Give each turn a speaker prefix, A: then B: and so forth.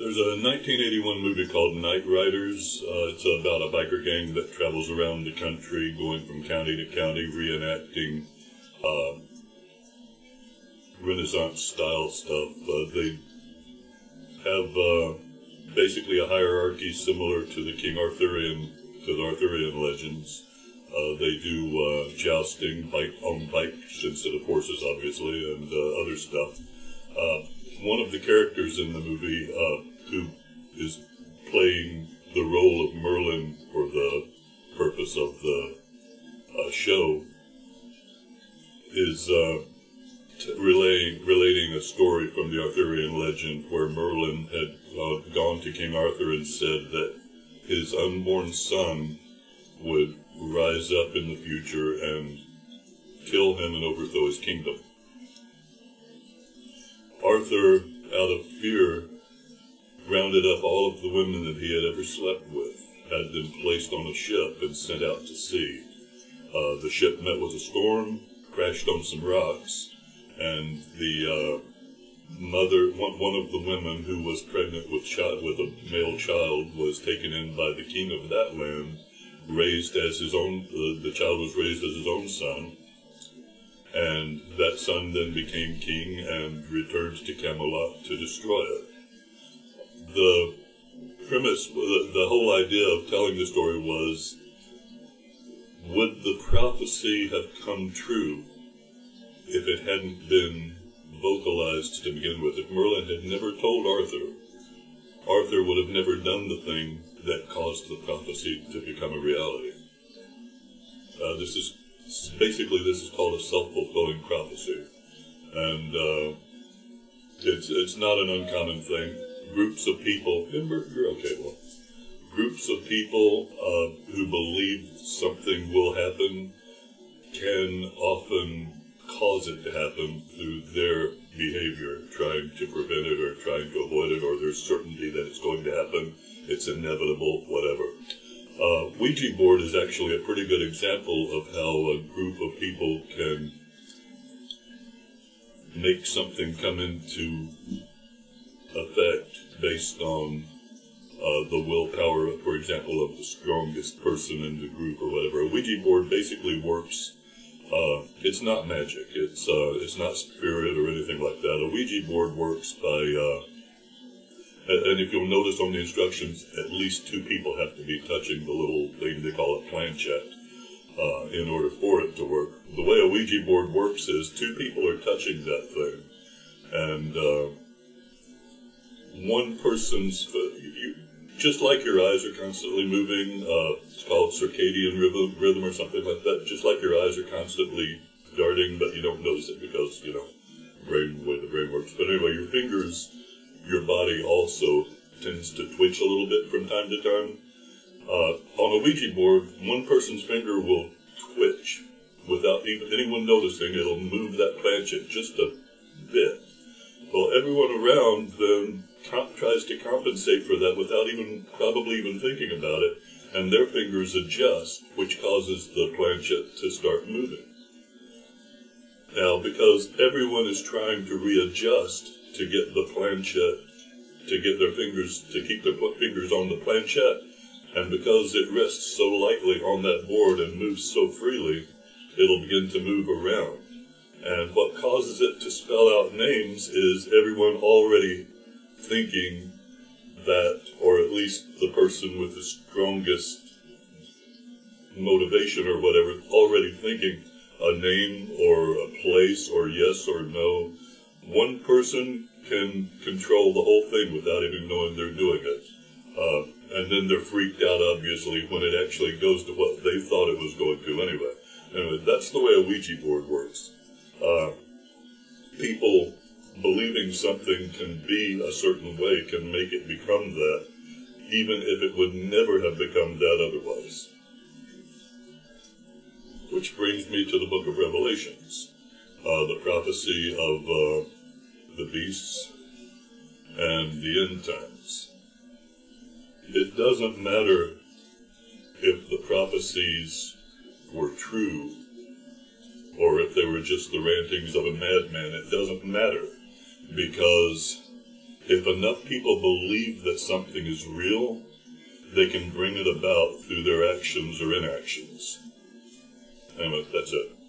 A: There's a 1981 movie called Night Riders. It's about a biker gang that travels around the country, going from county to county, reenacting Renaissance-style stuff. They have basically a hierarchy similar to the Arthurian legends. They do jousting on bikes instead of horses, obviously, and other stuff. One of the characters in the movie who is playing the role of Merlin for the purpose of the show is relating a story from the Arthurian legend where Merlin had gone to King Arthur and said that his unborn son would rise up in the future and kill him and overthrow his kingdom. Arthur, out of fear, rounded up all of the women that he had ever slept with, had them placed on a ship and sent out to sea. The ship met with a storm, crashed on some rocks, and the mother, one of the women who was pregnant with a male child, was taken in by the king of that land, raised as his own. The child was raised as his own son. And that son then became king and returned to Camelot to destroy it. The premise, the whole idea of telling the story was, would the prophecy have come true if it hadn't been vocalized to begin with? If Merlin had never told Arthur, Arthur would have never done the thing that caused the prophecy to become a reality. This is called a self-fulfilling prophecy, and it's not an uncommon thing. Groups of people, groups of people who believe something will happen can often cause it to happen through their behavior, trying to prevent it or trying to avoid it, or there's certainty that it's going to happen, it's inevitable, whatever. Ouija board is actually a pretty good example of how a group of people can make something come into effect based on the willpower, for example, of the strongest person in the group or whatever. A Ouija board basically works. It's not magic. It's not spirit or anything like that. A Ouija board works by and if you'll notice on the instructions, at least two people have to be touching the little thing they call a planchette in order for it to work. The way a Ouija board works is two people are touching that thing, and one person's, just like your eyes are constantly moving, it's called circadian rhythm or something like that, just like your eyes are constantly darting, but you don't notice it because, the way the brain works. But anyway, your fingers, your body also tends to twitch a little bit from time to time. On a Ouija board, one person's finger will twitch without even anyone noticing. It'll move that planchette just a bit. Well, everyone around then tries to compensate for that without probably even thinking about it, and their fingers adjust, which causes the planchette to start moving. Now, because everyone is trying to readjust to get the planchette, to get their fingers, to keep their fingers on the planchette, and because it rests so lightly on that board and moves so freely, it'll begin to move around. And what causes it to spell out names is everyone already thinking that, or at least the person with the strongest motivation or whatever, already thinking a name or a place or yes or no. One person can control the whole thing without even knowing they're doing it. And then they're freaked out, obviously, when it actually goes to what they thought it was going to anyway. Anyway, that's the way a Ouija board works. People believing something can be a certain way can make it become that, even if it would never have become that otherwise. Which brings me to the book of Revelations, the prophecy of the beasts and the end times. It doesn't matter if the prophecies were true or if they were just the rantings of a madman. It doesn't matter, because if enough people believe that something is real, they can bring it about through their actions or inactions. Anyway, that's it.